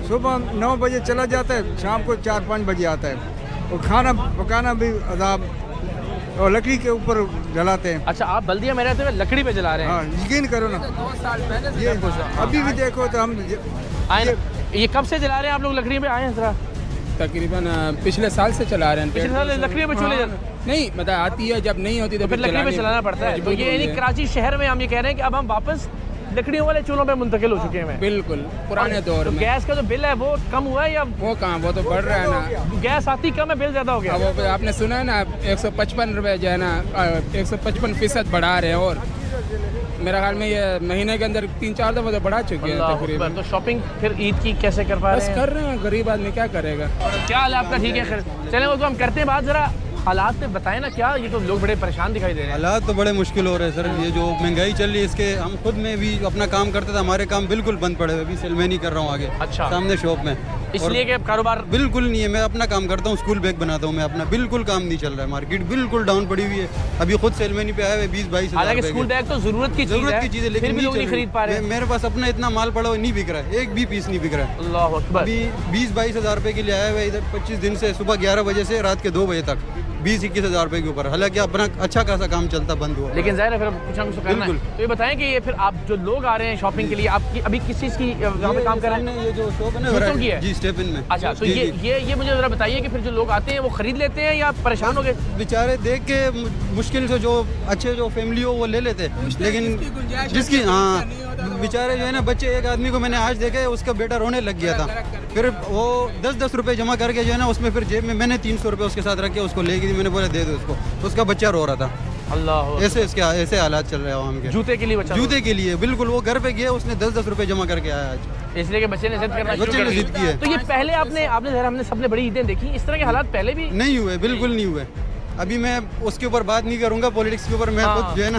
सुबह 9 बजे चला जाता है, शाम को 4-5 बजे आता है। और खाना पकाना भी अदाब, और लकड़ी के ऊपर जलाते हैं। अच्छा, आप बल्दिया में रहते हुए लकड़ी पे जला रहे हैं? हाँ, यकीन करो ना, 2 साल पहले ये अभी भी देखो तो हम आए। ये कब से जला रहे हैं आप लोग लकड़ी पे? आए हैं जरा। तकरीबन पिछले साल से चला रहे हैं। पिछले साल लकड़ी पे चूल्हे नहीं, मतलब आती है, जब नहीं होती तो फिर लकड़ी पे चलाना पड़ता है। तो ये यानी कराची शहर में हम ये कह रहे हैं कि अब हम वापस लकड़ियों वाले चूल्हों पे मुंतकिल हो चुके हैं। बिल्कुल पुराने दौर में। गैस का जो बिल है वो कम हुआ है या वो कहाँ, वो तो बढ़ रहा है ना। गैस आती कम है, बिल ज्यादा हो गया। अब आपने सुना है ना, 155 रुपये जो है ना, 155% बढ़ा रहे हैं। और मेरा ख्याल में ये महीने के अंदर 3-4 दफ़ा तो बढ़ा चुके हैं तकरीबन। तो शॉपिंग फिर ईद की कैसे कर पा रहे हैं? बस कर रहे हैं, गरीब आदमी क्या करेगा। क्या हाल है आपका? ठीक है, चले वो तो हम करते हैं बात। जरा हालात में बताएं ना, क्या ये तो लोग बड़े परेशान दिखाई दे रहे हैं। हालात तो बड़े मुश्किल हो रहे हैं सर, ये जो महंगाई चल रही है इसके, हम खुद में भी अपना काम करते थे, हमारे काम बिल्कुल बंद पड़े हुए। अभी सेलमैनी कर रहा हूँ आगे, अच्छा, सामने शॉप में, इसलिए कि कारोबार बिल्कुल नहीं है। मैं अपना काम करता हूँ, स्कूल बैग बनाता हूँ मैं अपना, बिल्कुल काम नहीं चल रहा है, मार्केट बिल्कुल डाउन पड़ी हुई है। अभी खुद सेलमैनी पे आए हुए 20-22 हालांकि स्कूल बैग तो जरूरत की चीज़ है, लेकिन लोग नहीं खरीद पा रहे। मेरे पास अपना इतना माल पड़ा हुआ नहीं बिक रहा है, एक भी पीस नहीं बिक रहा है। अल्लाह अकबर। अभी 20-22 हज़ार रुपये के लिए आए हुए इधर 25 दिन से, सुबह 11 बजे से रात के 2 बजे तक। 20-21 हज़ार रुपये के ऊपर, हालांकि अपना अच्छा खासा काम चलता बंद हुआ। लेकिन ज़ाहिर है फिर कुछ ना कुछ करना है। तो ये बताएं कि ये फिर आप जो लोग आ रहे हैं शॉपिंग के लिए, आपकी अभी किस चीज़ की यहाँ पे काम कर रहे हैं? ये जो शॉप है ना जूतों की है जी, स्टेप इन में। अच्छा, तो ये मुझे ज़रा बताइए कि फिर जो लोग आते हैं वो खरीद लेते हैं या परेशान हो गए? बेचारे देख के मुश्किल से जो अच्छे जो फैमिली हो वो ले लेते, लेकिन जिसकी हाँ बेचारे जो है ना बच्चे, एक आदमी को मैंने आज देखा है उसका बेटा रोने लग गया था, फिर वो 10-10 रुपये जमा करके जो है ना उसमें फिर जेब में मैंने 300 रुपये उसके साथ रखे, उसको ले गई, मैंने बोला दे दो उसको, तो उसका बच्चा रो रहा था। अल्लाह, ऐसे हालात चल रहे हैं आवाम के। जूते के लिए बच्चा, जूते के लिए बिल्कुल, वो घर पे गया उसने 10-10 रुपये जमा करके आया आज, इसलिए कि बच्चे ने जिद करना शुरू बच्चे कर ने दी। जिद की है। तो ये पहले आपने हमने सबने बड़ी ईदें देखी, इस तरह के हालात पहले भी नहीं हुए, बिल्कुल नहीं हुए। अभी मैं उसके ऊपर बात नहीं करूंगा, पॉलिटिक्स के ऊपर मैं खुद जो है ना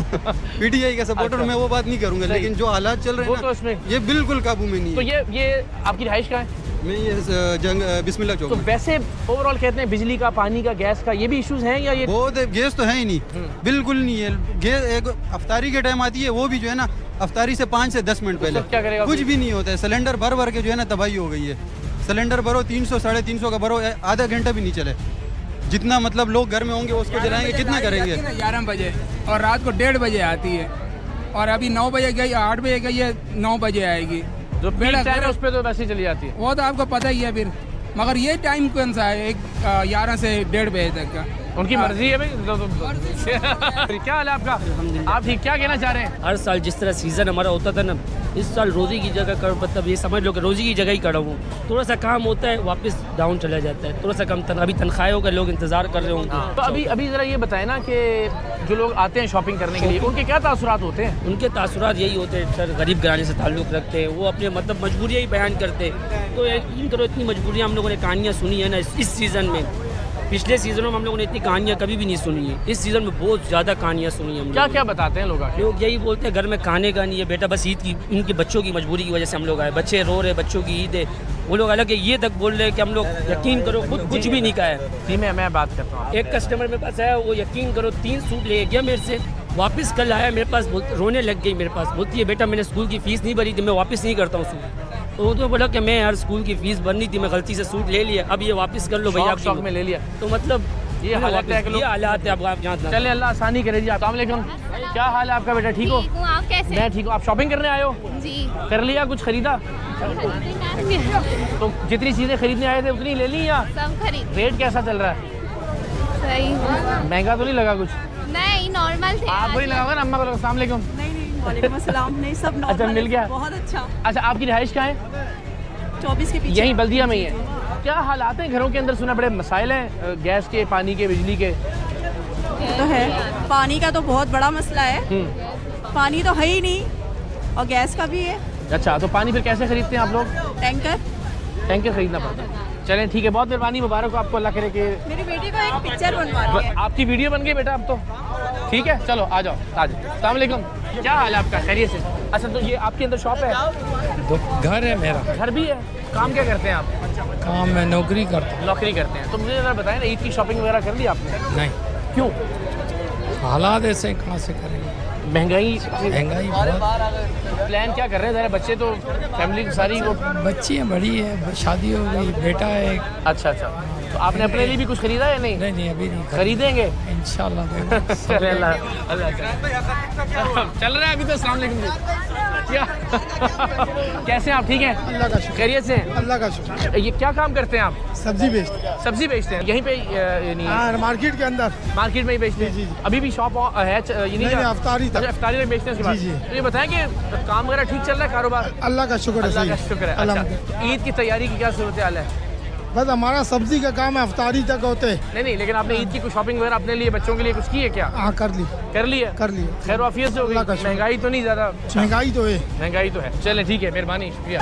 पीटीआई का सपोर्टर, मैं वो बात नहीं करूंगा, लेकिन जो हालात चल रहे हैं तो इसमें ये बिल्कुल काबू में नहीं तो है। ये आपकी रिहाइश कहाँ है? मैं ये बिस्मिल्लाह चौक। तो वैसे ओवरऑल कहते हैं बिजली का, पानी का, गैस का, ये भी इश्यूज हैं या ये? बहुत गैस तो है ही नहीं, बिल्कुल नहीं है गैस। एक अफ्तारी के टाइम आती है, वो भी जो है ना अफ्तारी से 5 से 10 मिनट पहले, क्या करेगा? कुछ भी नहीं होता है। सिलेंडर भर के जो है ना तबाही हो गई है। सिलेंडर भरो 300-350 का भरो, आधा घंटा भी नहीं चले। जितना मतलब लोग घर में होंगे उसको जलाएंगे, कितना करेंगे? 11 बजे और रात को 1:30 बजे आती है, और अभी 9 बजे गई, 8 बजे गई है, 9 बजे आएगी। जो पीक टाइम है उस पर तो वैसे ही चली जाती है, वो तो आपको पता ही है फिर। मगर ये टाइम कौन सा है, 11 से 1:30 बजे तक का? उनकी मर्जी है भाई। क्या हाल है आपका? आप ठीक, क्या कहना चाह रहे हैं? हर साल जिस तरह सीज़न हमारा होता था ना, इस साल रोज़ी की जगह कर, मतलब ये समझ लो कि रोज़ी की जगह ही खड़ा हूँ। थोड़ा सा काम होता है वापस डाउन चला जाता है, थोड़ा सा कम अभी तनख्वाहों का लोग इंतज़ार कर रहे होंगे। तो अभी ज़रा ये बताएं ना कि जो लोग आते हैं शॉपिंग करने के लिए, उनके क्या तासुरात होते हैं? उनके तासुरात यही होते हैं सर, गरीब घराने से ताल्लुक़ रखते हैं, वो अपने मतलब मजबूरियाँ ही बयान करते हैं। तो यकीन करो इतनी मजबूरियाँ हम लोगों ने कहानियाँ सुनी है ना इस सीज़न में। पिछले सीज़नों में हम लोगों ने इतनी कहानियाँ कभी भी नहीं सुनी है, इस सीज़न में बहुत ज़्यादा कहानियाँ सुनी है। क्या क्या बताते हैं लोग? लोग यही बोलते हैं घर में खाने का नहीं है बेटा, बस ईद की, इनके बच्चों की मजबूरी की वजह से हम लोग आए, बच्चे रो रहे, बच्चों की ईद है। वो लोग हालांकि ये तक बोल रहे हैं कि हम लोग, यकीन करो खुद कुछ भी नहीं कहा है। जी मैं बात करता हूँ। एक कस्टमर मेरे पास आया, वो यकीन करो 3 सूट ले गया मेरे से, वापस कल आया मेरे पास, रोने लग गई मेरे पास, बोलती है बेटा मैंने स्कूल की फ़ीस नहीं भरी थी, मैं वापस नहीं करता हूँ सूट। तो वो तो बोला कि मैं यार स्कूल की फ़ीस भरनी थी, मैं गलती से सूट ले लिया, अब ये वापस कर लो भैया, शौक में ले लिया। तो मतलब ये हालात है कि ये हालात है। अब आप जानते, चले अल्लाह आसानी करे जी। अस्सलाम वालेकुम, क्या हाल है आपका बेटा? ठीक हो? आप कैसे? मैं ठीक हूँ। आप शॉपिंग करने आए हो? जी। कर लिया, कुछ खरीदा? तो जितनी चीज़ें खरीदने आए थे उतनी ले ली या सब खरीद? रेट कैसा चल रहा है? सही। महंगा तो नहीं लगा कुछ? नहीं, नॉर्मल थे। आपको नहीं लगा होगा ना? अम्मा बोलो अस्सलाम वालेकुम। वालेकुम अस्सलाम। नहीं, सब नॉर्मल। अच्छा, मिल गया? बहुत अच्छा। अच्छा, आपकी रिहाइश कहाँ है? 24 के पीछे। यहीं बल्दिया में ही है। क्या हालात हैं घरों के अंदर? सुना बड़े मसाइल हैं गैस के, पानी के, बिजली के। तो है, पानी का तो बहुत बड़ा मसला है, पानी तो है ही नहीं, और गैस का भी है। अच्छा, तो पानी फिर कैसे खरीदते हैं आप लोग? टैंकर खरीदना पड़ता है। चलें ठीक है, बहुत मेहरबानी, मुबारक हो आपको, अल्लाह करे कि मेरी बेटी को एक पिक्चर बनवानी है। आपकी वीडियो बन गई बेटा अब तो। ठीक है, चलो आ जाओ। अस्सलाम वालेकुम, क्या हाल है आपका? खैरियत से? अच्छा, तो ये आपके अंदर शॉप है? तो घर है मेरा। घर भी है? काम क्या करते हैं आप? काम मैं नौकरी करता हूँ। नौकरी करते हैं। तो मुझे ज़रा बताएं ना, ईद की शॉपिंग वगैरह कर ली आपने? नहीं। क्यों? हालात ऐसे कहाँ से करेंगे, महंगाई बहुत। प्लान क्या कर रहे हैं? ज़रा बच्चे तो फैमिली की सारी वो बच्ची है, बड़ी है, शादी हो गई, बेटा है। अच्छा, तो आपने अपने लिए भी कुछ खरीदा है? नहीं, अभी नहीं खरीदेंगे इंशाल्लाह। चले अल्लाह चल रहा है अभी तो। अस्सलाम वालेकुम जी, क्या कैसे हैं आप? ठीक हैं, अल्लाह का शुक्र। खैरियत से? अल्लाह का शुक्र। ये क्या काम करते हैं आप? सब्जी बेचते हैं। सब्जी बेचते हैं यहीं पे? हाँ, मार्केट के अंदर। मार्केट में ही बेचते हैं? जी। अभी भी शॉप है? नहीं, अफ्तारी तक। अफ्तारी में बेचते हैं उसके बाद? तो ये बताएं कि काम वगैरह ठीक चल रहा है, कारोबार? अल्लाह का शुक्र है। अल्लाह का शुक्र है। अच्छा, ईद की तैयारी की क्या सूरत हाल है? बस हमारा सब्जी का काम है, अफ्तारी तक होते हैं। नहीं, लेकिन आपने ईद की कुछ शॉपिंग वगैरह अपने लिए, बच्चों के लिए कुछ की है क्या? हाँ, कर ली है? खैर वाफियत से हो गई? महंगाई तो नहीं ज़्यादा? महंगाई तो है। महंगाई तो है। चलें ठीक है, मेहरबानी, शुक्रिया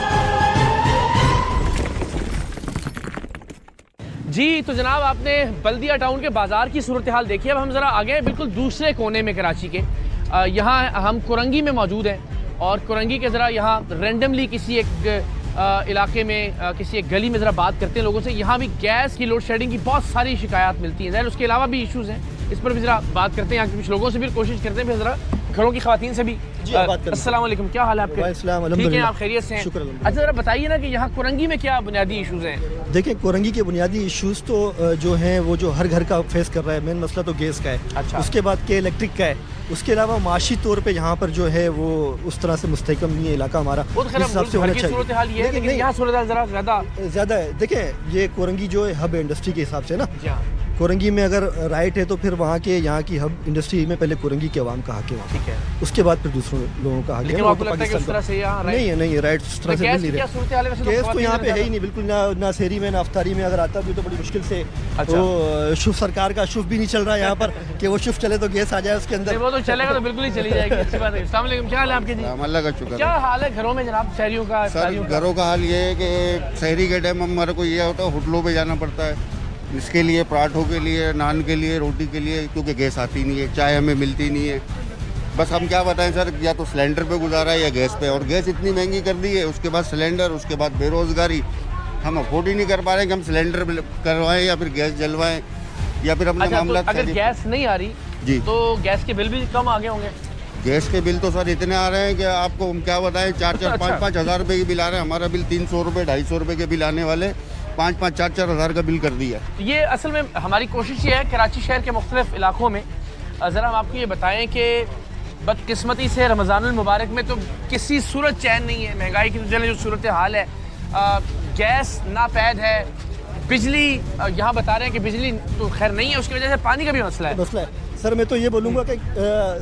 जी। तो जनाब, आपने बल्दिया टाउन के बाज़ार की सूरत हाल देखी। अब हम ज़रा आगे हैं बिल्कुल दूसरे कोने में कराची के। यहाँ हम कुरंगी में मौजूद हैं, और कुरंगी के ज़रा यहाँ रेंडमली किसी एक इलाके में, किसी एक गली में ज़रा बात करते हैं लोगों से। यहाँ भी गैस की लोड शेडिंग की बहुत सारी शिकायत मिलती हैं, ज़ाहिर उसके अलावा भी इश्यूज़ हैं, इस पर भी ज़रा बात करते हैं। यहाँ के कुछ लोगों से भी कोशिश करते हैं फिर ज़रा घरों की ख़वातीन से भी बात करें। अस्सलाम वालेकुम, क्या हाल है आपके? वालेकुम, ठीक है, अल्हम्दुलिल्लाह। आप खैरियत से हैं? शुक्र अल्हम्दुलिल्लाह। अच्छा, ज़रा बताइए ना कि यहाँ कुरंगी में क्या बुनियादी इशूज़ हैं? देखिए, कोरंगी के बुनियादी इश्यूज तो जो हैं वो जो हर घर का फेस कर रहा है, मेन मसला तो गैस का है। अच्छा। उसके बाद के इलेक्ट्रिक का है। उसके अलावा माशी तौर पे यहाँ पर जो है वो उस तरह से मुस्तहकम नहीं है इलाका हमारा, वो तो खैर जिस हिसाब से होना चाहिए। सूरत हाल ये है, लेकिन यहाँ सूरत हाल ज़रा ज़्यादा है। देखें, ये कोरंगी जो है हब है इंडस्ट्री के हिसाब से ना, कोरंगी में अगर राइट है तो फिर वहाँ के यहाँ की हब इंडस्ट्री में पहले कोरंगी के अवाम का हक है, ठीक है, उसके बाद फिर दूसरों लोगों का हक है। लेकिन आपको लगता है कि उस तरह से यहाँ नहीं है, नहीं है, राइट उस तरह से मिल नहीं रहा। केस तो यहाँ पे है ही नहीं बिल्कुल, ना शहरी में ना अफ्तारी में अगर आता भी तो बड़ी मुश्किल से। तो शुभ सरकार का शुभ भी नहीं चल रहा है यहाँ पर कि वो शुभ चले तो गैस आ जाए उसके अंदर। वो तो चलेगा तो बिल्कुल ही चली जाएगी। अच्छी बात है। अस्सलाम वालेकुम, क्या हाल है आपके जी? अल्लाह का शुक्र। क्या हाल है घरों में जनाब शहरियों का? सर, घरों का हाल ये है कि शहरी के टाइम हमारे को ये होता है होटलों पे जाना पड़ता है इसके लिए, पराठों के लिए, नान के लिए, रोटी के लिए, क्योंकि गैस आती नहीं है, चाय हमें मिलती नहीं है। बस हम क्या बताएं सर, या तो सिलेंडर पे गुजारा है या गैस पे, और गैस इतनी महंगी कर दी है, उसके बाद सिलेंडर, उसके बाद बेरोज़गारी। हम अफोर्ड ही नहीं कर पा रहे हैं कि हम सिलेंडर करवाएं या फिर गैस जलवाएं या फिर अपने मामला। अगर गैस नहीं आ रही जी तो गैस के बिल भी कम आगे होंगे? गैस के बिल तो सर इतने आ रहे हैं कि आपको हम क्या बताएं, 4-5 हज़ार रुपये के बिल आ रहे हैं। हमारा बिल 300 रुपये 250 रुपये के बिल आने वाले, 5-5 4-4 हज़ार का बिल कर दिया। ये असल में हमारी कोशिश ये है कराची शहर के मुख्तलिफ इलाकों में, ज़रा हम आपको ये बताएं कि बदकिस्मती से रमज़ानुल मुबारक में तो किसी सूरत चैन नहीं है। महंगाई की तो चले जो सूरत हाल है, गैस नापैद है, बिजली यहाँ बता रहे हैं कि बिजली तो खैर नहीं है, उसकी वजह से पानी का भी मसला है। सर, मैं तो ये बोलूँगा कि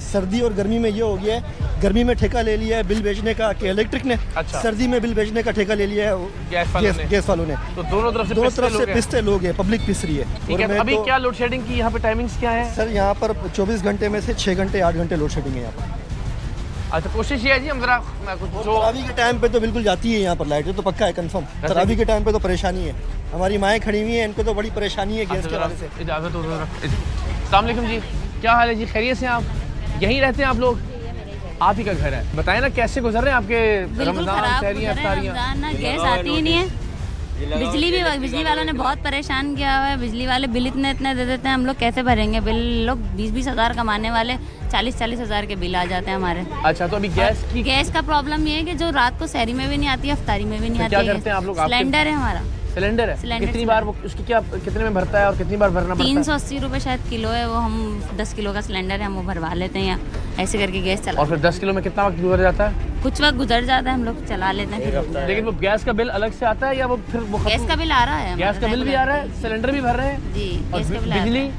सर्दी और गर्मी में ये हो गया है, गर्मी में ठेका ले लिया है बिल बेचने का कि इलेक्ट्रिक ने, अच्छा। सर्दी में बिल बेचने का ठेका ले लिया है गैस वालों ने। तो दोनों तरफ से पिसते लोग हैं, पब्लिक पिस रही है। ठीक है, अभी क्या लोड शेडिंग की यहाँ पे टाइमिंग्स क्या है? सर, यहाँ पर 24 घंटे में से 6 घंटे 8 घंटे लोड शेडिंग है यहाँ पर। अच्छा, कोशिश ये है जी हम जरा तरावी के टाइम पे तो बिल्कुल जाती है यहाँ पर लाइट, तो पक्का है कंफर्म। तरावी के टाइम पे तो परेशानी है, हमारी माएँ खड़ी हुई हैं, इनको तो बड़ी परेशानी है गैस के हवाले से। इजाज़त हो। अस्सलाम वालेकुम जी, क्या हाल है जी? खैरियत से? आप यहीं रहते हैं आप लोग? आप ही का घर है? बताएं ना कैसे गुजर रहे हैं आपके रमज़ान, शहरियाँ, अफ्तारियाँ? गैस आती ही नहीं है, बिजली वालों ने बहुत परेशान किया हुआ है। बिजली वाले बिल इतने दे देते हैं, हम लोग कैसे भरेंगे बिल? लोग 20-20 हज़ार कमाने वाले 40-40 हज़ार के बिल आ जाते हैं हमारे। अच्छा, तो अभी गैस का प्रॉब्लम ये है कि जो रात को शहरी में भी नहीं आती है, अफ्तारी में भी नहीं आती है। क्या करते हैं आप लोग? सिलेंडर है हमारा। सिलेंडर है? कितनी बार वो उसकी क्या कितने में भरता है और कितनी बार भरना पड़ता है? 380 रुपये शायद किलो है वो, हम 10 किलो का सिलेंडर है, हम वो भरवा लेते हैं, ऐसे करके गैस चला। और फिर 10 किलो में कितना वक्त गुजर जाता है? कुछ वक्त गुजर जाता है, हम लोग चला लेते हैं। लेकिन वो गैस का बिल अलग से आता है या वो फिर गैस का बिल आ रहा है? गैस का बिल भी आ रहा है, सिलेंडर भी भर रहे हैं जी। गैस का बिल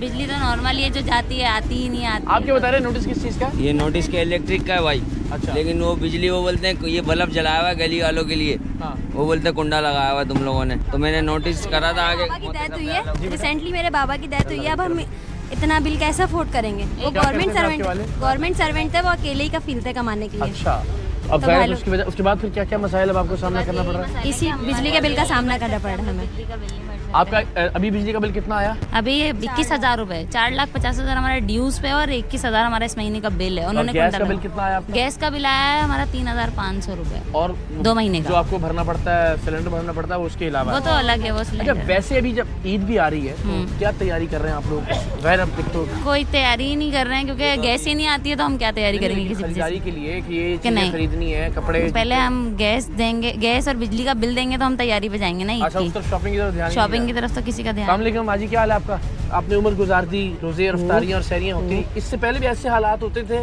बिजली तो नॉर्मल ही है, जो जाती है आती ही नहीं आती। आप क्या बता रहे हैं? नोटिस किस चीज़ का? ये नोटिस के इलेक्ट्रिक का है भाई। अच्छा। लेकिन वो बिजली वो बोलते हैं ये बल्ब जलाया हुआ है गली वालों के लिए। हाँ। वो बोलते हैं कुंडा लगाया हुआ है तुम लोगों ने, तो मैंने नोटिस करा था आगे। बाबा की डेथ हुई है रिसेंटली, मेरे बाबा की डेथ हुई है, अब हम इतना बिल कैसे अफोर्ड करेंगे? वो गवर्नमेंट सर्वेंट थे, वो अकेले ही का फील थे कमाने के लिए। अच्छा, अब उसके बाद फिर क्या क्या मसाइल अब आपको सामना करना पड़ रहा है? इसी बिजली के बिल का सामना करना पड़ रहा है हमें। आपका अभी बिजली का बिल कितना आया? अभी 21,000 रुपए, 4,50,000 हमारा ड्यूज पे और 21,000 हमारा इस महीने का बिल है। उन्होंने गैस का बिल कितना आया आपका? गैस का बिल आया है हमारा 3,500 रुपए और 2 महीने का। जो आपको भरना पड़ता है, सिलेंडर भरना पड़ता है, वो उसके अलावा वो तो अलग है वो सिलेंडर। अच्छा, वैसे अभी जब ईद भी आ रही है तो क्या तैयारी कर रहे हैं आप लोग? गैर अब तो कोई तैयारी ही नहीं कर रहे हैं क्योंकि गैस ही नहीं आती है, तो हम क्या तैयारी करेंगे किसी खरीदारी के लिए कि ये चीजें खरीदनी है, कपड़े? पहले हम गैस देंगे, गैस और बिजली का बिल देंगे तो हम तैयारी पे जाएंगे ना। अच्छा, उस तरफ शॉपिंग की तरफ तो किसी का अस्सलाम वालेकुम माजी, क्या हाल है आपका? आपने उम्र गुजार दी, रोजे और इफ्तारियां और सहरियां होती थी, इससे पहले भी ऐसे हालात होते थे?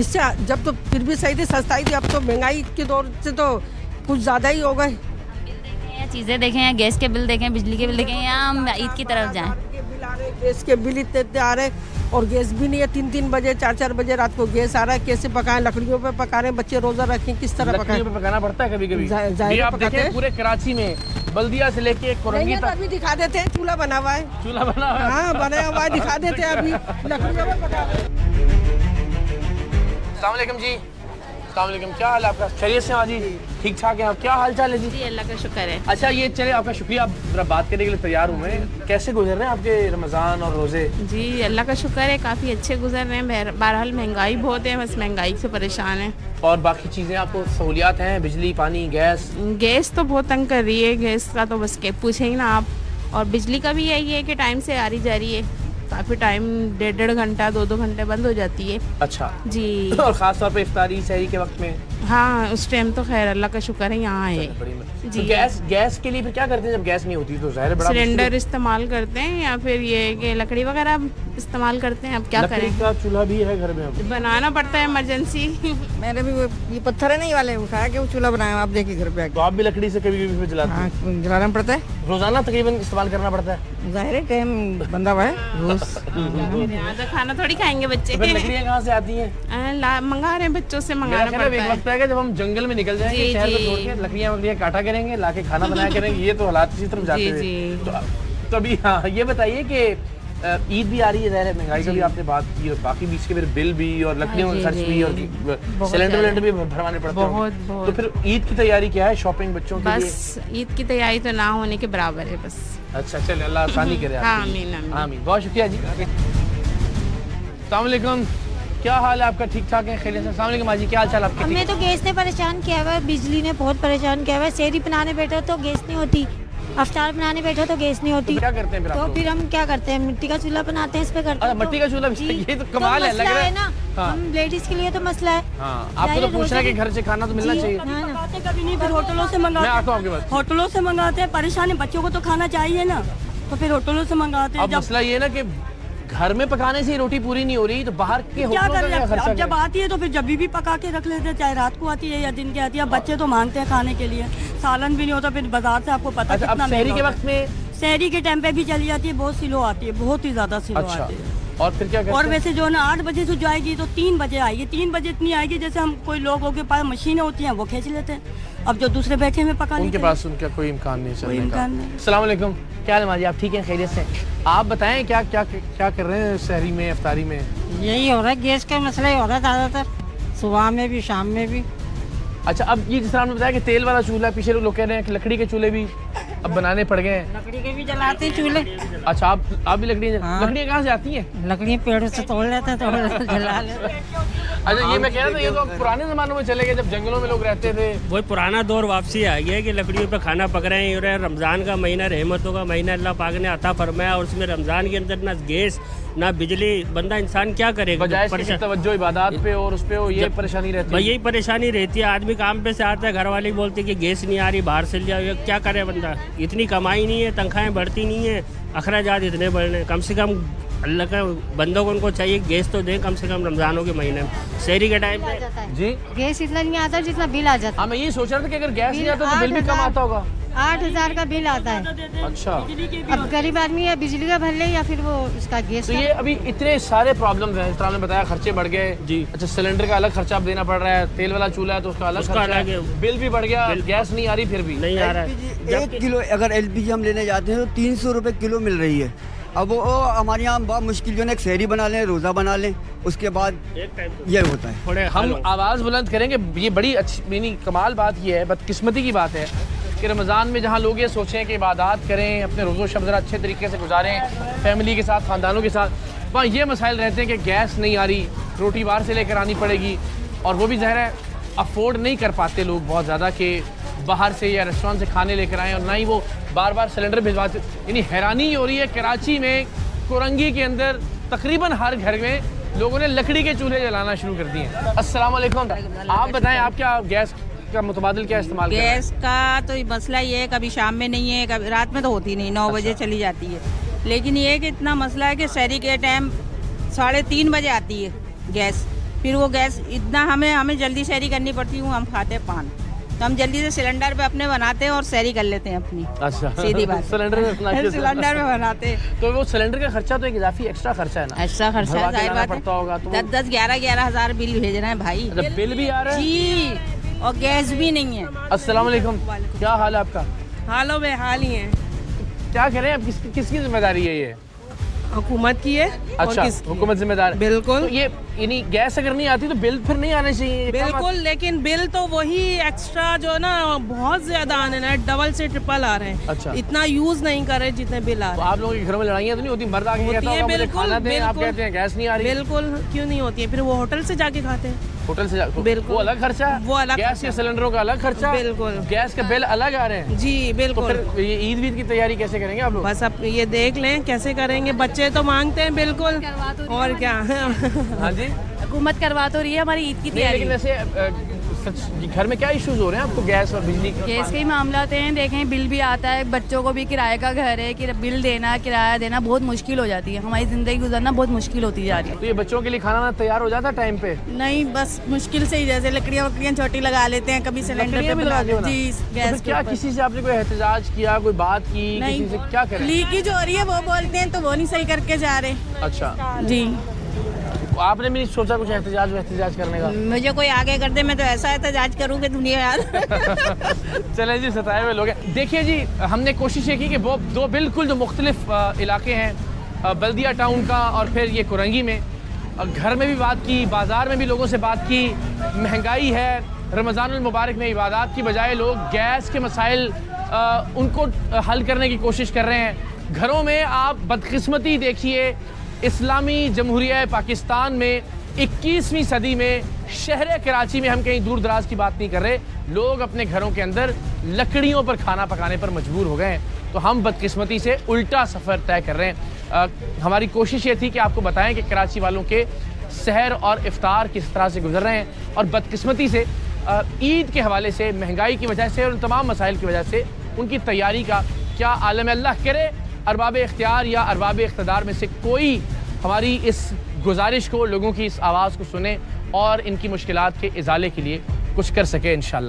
इससे जब तो फिर भी सही थी, सस्ताई थी, अब तो महंगाई के दौर से तो कुछ ज़्यादा ही हो गए। चीज़ें देखें या गैस के बिल देखें, बिजली के बिल देखें, या हम ईद की तरफ जाएं। गैस के बिल इतने आ रहे और गैस भी नहीं है, 3-3 बजे 4-4 बजे रात को गैस आ रहा है। कैसे पकाएं? लकड़ियों पे पका रहे हैं, बच्चे रोजा रखें, किस तरह पकाएं? लकड़ियों पे पकाना पड़ता है कभी-कभी। ये आप देखें पूरे कराची में बल्दिया से लेके कोरंगी तक। अभी दिखा देते हैं, चूल्हा बना हुआ है। चूल्हा बना हुआ है? हाँ, बनाया हुआ है, दिखा देते हैं अभी लकड़ियों पे पका। अस्सलाम वालेकुम जी। अस्सलाम वालेकुम, क्या हाल है आपका? खैरियत से? हाँ जी, ठीक ठाक है। आप क्या हाल चाल है जी? जी अल्लाह का शुक्र है। अच्छा, ये चले, आपका शुक्रिया, आप जरा बात करने के लिए तैयार हुए हैं। कैसे गुजर रहे हैं आपके रमज़ान और रोज़े? जी अल्लाह का शुक्र है, काफ़ी अच्छे गुजर रहे हैं। बहरहाल महंगाई बहुत है, बस महंगाई से परेशान है। और बाकी चीज़ें आपको सहूलियात हैं? बिजली, पानी, गैस? गैस तो बहुत तंग कर रही है, गैस का तो बस के पूछे ही ना आप। और बिजली का भी यही है कि टाइम से आ रही जा रही है, काफ़ी टाइम 1.5 घंटा 2 घंटे बंद हो जाती है। अच्छा जी। और ख़ास तौर पे इफ्तारी सहरी के वक्त में? हाँ, उस टाइम तो खैर अल्लाह का शुक्र है यहाँ है जी। तो गैस के लिए फिर क्या करते हैं जब गैस नहीं होती? तो ज़ाहिर है बड़ा सिलेंडर इस्तेमाल करते हैं या फिर ये कि लकड़ी वगैरह इस्तेमाल करते हैं। अब क्या करें, लकड़ी का चूल्हा भी है घर में? अब बनाना पड़ता है इमरजेंसी। मैंने भी ये पत्थर है नहीं वाले उठाया के वो चूल्हा बनाया, आप देखिए घर पे। तो आप भी लकड़ी से कभी कभी जलाते हैं? जलाना पड़ता है, रोजाना तकरीबन इस्तेमाल करना पड़ता है। जाहिर है टाइम बंदा हुआ है रोज। ज़्यादा खाना थोड़ी खाएंगे बच्चे। तो फिर लकड़ियाँ कहाँ से आती हैं? मंगा रहे हैं, बच्चों से मंगाना पड़ता है। एक वक्त आएगा जब हम जंगल में निकल जाएंगे, शहर में छोड़ के लकड़ियाँ काटा करेंगे, लाके खाना बनाया करेंगे। ये तो हालात इसी तरफ जाते हैं। तो अभी हाँ, ये बताइए कि ईद भी आ रही है, ज़ाहिर है महंगाई का भी आपने बात की, और बाकी बीच के फिर बिल भी और लकड़ियों का खर्च भी और सिलेंडर भी भरवाने पड़ते हैं। बहुत। तो फिर ईद की तैयारी क्या है शॉपिंग बच्चों के लिए? बस ईद की तैयारी तो ना होने के बराबर है बस। अच्छा चलिए, अल्लाह आसानी करे। आमीन आमीन। बहुत शुक्रिया जी। अस्सलाम वालेकुम, क्या हाल है आपका? ठीक ठाक है, खैरियत से? अस्सलाम वालेकुम माजी, क्या हाल चाल आपके? हमें तो गैस ने परेशान किया हुआ है, बिजली ने बहुत परेशान किया हुआ है। सेहरी बनाने बैठो तो गैस नहीं होती, अफ्तार बनाने बैठो तो गैस नहीं होती। तो क्या करते हैं फिर? तो फिर हम क्या करते हैं, मिट्टी का चूल्हा बनाते हैं, इस पे करते हैं। मिट्टी का चूल्हा? ये तो कमाल है, लग रहा है ना। हम लेडीज के लिए तो मसला है। आपको तो पूछना है कि घर से खाना तो मिलना चाहिए। कभी नहीं, फिर होटलों से मैं आता हूँ आपके पास। होटलों से मंगाते हैं, परेशानी बच्चों को तो खाना चाहिए ना, तो फिर होटलों से मंगाते हैं। अब मसला ये ना कि घर में पकाने से रोटी पूरी नहीं हो रही, तो बाहर के क्या करें? जब आती है तो फिर जब भी पका के रख लेते हैं, चाहे रात को आती है या दिन की आती है। बच्चे तो मांगते हैं खाने के लिए, सालन भी नहीं होता, फिर बाजार से आपको पता है कितना शहरी के वक्त में, शहरी के टाइम पे भी चली जाती है, बहुत स्लो आती है, बहुत ही ज्यादा स्लो आती है। और फिर क्या करते और वैसे जो है ना 8 बजे से जाएगी तो 3 बजे आएगी। 3 बजे इतनी आएगी जैसे हम कोई लोगों के पास मशीनें होती हैं वो खींच लेते हैं। अब जो दूसरे बैठे हुए पका उनके पास उनका कोई इम्कान नहीं चलने का। इम्कान नहीं। अस्सलाम वालेकुम, क्या हाल है माजी? आप ठीक हैं, खैरियत से? आप बताएं क्या क्या क्या कर रहे हैं शहरी में, इफ्तारी में? यही हो रहा है, गैस का मसला ही हो रहा है ज़्यादातर, सुबह में भी शाम में भी। अच्छा, अब ये जिस तरह आपने बताया कि तेल वाला चूल्हा, पीछे लोग कह रहे हैं कि लकड़ी के चूल्हे भी अब बनाने पड़ गए हैं। लकड़ी के भी जलाते हैं चूल्हे। अच्छा, आप भी लकड़ियाँ? लकड़ियाँ कहाँ से आती हैं? लकड़ियाँ पेड़ों से तोड़ लेते हैं, तो जला लेते हैं। अच्छा, ये मैं कह रहा था, ये तो पुराने ज़मानों में चले गए जब जंगलों में लोग रहते थे। वही पुराना दौर वापसी आ गया कि लकड़ियों पे खाना पक रहे हैं। रमज़ान का महीना रहमतों का महीना अल्लाह पाक ने अता फरमाया, और उसमें रमज़ान के अंदर ना गैस ना बिजली, बंदा इंसान क्या करेगा? तवज्जो इबादत पे और उस पे ये परेशानी रहती है। यही परेशानी रहती है। आदमी काम पे से आता है, घर वाले बोलते कि गैस नहीं आ रही, बाहर से ले आओ। क्या करे बंदा? इतनी कमाई नहीं है, तनख्वाहें बढ़ती नहीं है, अखराजात इतने बढ़ने। कम से कम अल्लाह का बंदों को उनको चाहिए गैस तो दें कम से कम रमज़ानों के महीने में, शहरी के टाइम पे। जी, गैस इतना नहीं आता जितना बिल आ जाता है। हाँ, मैं ये सोच रहा था कि अगर गैस नहीं आता तो बिल भी कम आता होगा। 8,000 का बिल आता है। अच्छा, अब गरीब आदमी या बिजली का भर ले या फिर वो इसका गैस। तो ये अभी इतने सारे प्रॉब्लम्स हैं, इस तरह आपने बताया, खर्चे बढ़ गए जी। अच्छा, सिलेंडर का अलग खर्चा आप देना पड़ रहा है, तेल वाला चूल्हा है तो उसका अलग खर्चा है, बिल भी बढ़ गया, गैस नहीं आ रही, फिर भी नहीं आ रहा है। 1 किलो अगर LPG हम लेने जाते हैं तो 300 रुपये किलो मिल रही है। अब वो हमारे यहाँ बहुत मुश्किल जो है, एक सहरी बना लें, रोज़ा बना लें, उसके बाद ये होता है। हम आवाज़ बुलंद करेंगे। ये बड़ी अच्छी यानी कमाल बात ये है, बदकिस्मती की बात है कि रमज़ान में जहाँ लोग ये सोचें कि इबादत करें, अपने रोज़ो शब ज़रा अच्छे तरीके से गुजारें फैमिली के साथ, ख़ानदानों के साथ, वहाँ ये मसाइल रहते हैं कि गैस नहीं आ रही, रोटी बाहर से लेकर आनी पड़ेगी, और वो भी ज़ाहिर है अफोर्ड नहीं कर पाते लोग बहुत ज़्यादा कि बाहर से या रेस्टोरेंट से खाने लेकर आएँ, और ना ही वो बार बार सिलेंडर भिजवाते। यानी हैरानी हो रही है, कराची में कोरंगी के अंदर तकरीबन हर घर में लोगों ने लकड़ी के चूल्हे जलाना शुरू कर दिए हैं। अस्सलाम वालेकुम, आप बताएं आप क्या गैस का मुतबादिल क्या इस्तेमाल करते हैं? गैस का तो मसला ये है, कभी शाम में नहीं है, कभी रात में तो होती नहीं, 9 बजे चली जाती है। लेकिन ये है कि इतना मसला है कि शहरी के टाइम 3:30 बजे आती है गैस। फिर वो गैस इतना हमें जल्दी शहरी करनी पड़ती है। हम खाते हैं पान, तो हम जल्दी से सिलेंडर पे अपने बनाते हैं और शहरी कर लेते हैं अपनी। अच्छा, सीधी बात। सिलेंडर में बनाते हैं। तो वो सिलेंडर का खर्चा तो एक इजाफी एक्स्ट्रा खर्चा है ना? एक्स्ट्रा खर्चा है, जाहिर बात पड़ता होगा। तो 10-10, 11-11 हज़ार बिल भेज रहे हैं भाई। बिल भी आ रहा है जी, और गैस भी नहीं है। अस्सलाम वालेकुम, क्या हाल है आपका? हालों में हाल ही है। क्या करें अब, किसकी जिम्मेदारी है ये? हुकूमत की है। अच्छा, हुकूमत जिम्मेदार। बिल्कुल। तो ये यानी गैस अगर नहीं आती तो बिल फिर नहीं आने चाहिए। बिल्कुल, लेकिन बिल तो वही एक्स्ट्रा जो है ना बहुत ज्यादा आने ना, डबल से ट्रिपल आ रहे हैं। अच्छा, इतना यूज नहीं कर रहे जितने बिल आ रहे हैं। आप लोगों के घर में लड़ाइयाँ तो नहीं होती? मर्द आके कहता होगा मुझे खाना दें, आप कहते हैं गैस नहीं आ रही। बिल्कुल क्यों नहीं होती है, फिर वो होटल से जाके खाते हैं। होटल से बिल्कुल, वो अलग खर्चा, वो अलग गैस के सिलेंडरों का अलग खर्चा, बिल्कुल गैस के बिल अलग आ रहे हैं। जी बिल्कुल। तो फिर ये ईद की तैयारी कैसे करेंगे आप लोग? बस अब ये देख लें कैसे करेंगे, बच्चे तो मांगते हैं बिल्कुल, और क्या। हाँ जी, हुकूमत करवा तो रही है हमारी ईद की तैयारी। लेकिन वैसे घर में क्या इश्यूज हो रहे हैं आपको गैस और बिजली के? गैस के ही मामला हैं, देखें बिल भी आता है, बच्चों को भी किराए का घर है कि बिल देना, किराया देना बहुत मुश्किल हो जाती है, हमारी ज़िंदगी गुजरना बहुत मुश्किल होती जा रही है। तो ये बच्चों के लिए खाना तैयार हो जाता है टाइम पे? नहीं, बस मुश्किल से ही, जैसे लकड़ियाँ वकड़ियाँ छोटी लगा लेते हैं, कभी सिलेंडर पे बना लेते हैं। जी, गैस क्या किसी से आपने कोई एहतजाज किया, कोई बात की किसी से? क्या करें? लीकेज हो रही है वो बोलते हैं, तो वो नहीं सही करके जा रहे। अच्छा जी, आपने भी नहीं सोचा कुछ एहतजाज करने का? मुझे कोई आगे कर दे, मैं तो ऐसा एहतजाज करूँ कि दुनिया यार। चलें जी, सताए हुए लोग हैं। देखिए जी, हमने कोशिश ये की कि वो दो बिल्कुल जो मुख्तलिफ इलाके हैं, बल्दिया टाउन का और फिर ये कुरंगी में, घर में भी बात की, बाज़ार में भी लोगों से बात की। महंगाई है, रमज़ानुल मुबारक में इबादत की बजाय लोग गैस के मसाइल उनको हल करने की कोशिश कर रहे हैं। घरों में आप बदकिस्मती देखिए, इस्लामी जमहूरिया पाकिस्तान में 21वीं सदी में शहर कराची में, हम कहीं दूर दराज की बात नहीं कर रहे, लोग अपने घरों के अंदर लकड़ियों पर खाना पकाने पर मजबूर हो गए हैं। तो हम बदकिस्मती से उल्टा सफ़र तय कर रहे हैं। हमारी कोशिश ये थी कि आपको बताएं कि कराची वालों के सहर और इफ्तार किस तरह से गुजर रहे हैं, और बदकिस्मती से ईद के हवाले से, महंगाई की वजह से और तमाम मसाइल की वजह से उनकी तैयारी का क्या आलम। अल्लाह करे अरबाब इख्तियार या अरबाब इख्तिदार में से कोई हमारी इस गुजारिश को, लोगों की इस आवाज़ को सुने और इनकी मुश्किलात के इजाले के लिए कुछ कर सके इंशाअल्लाह।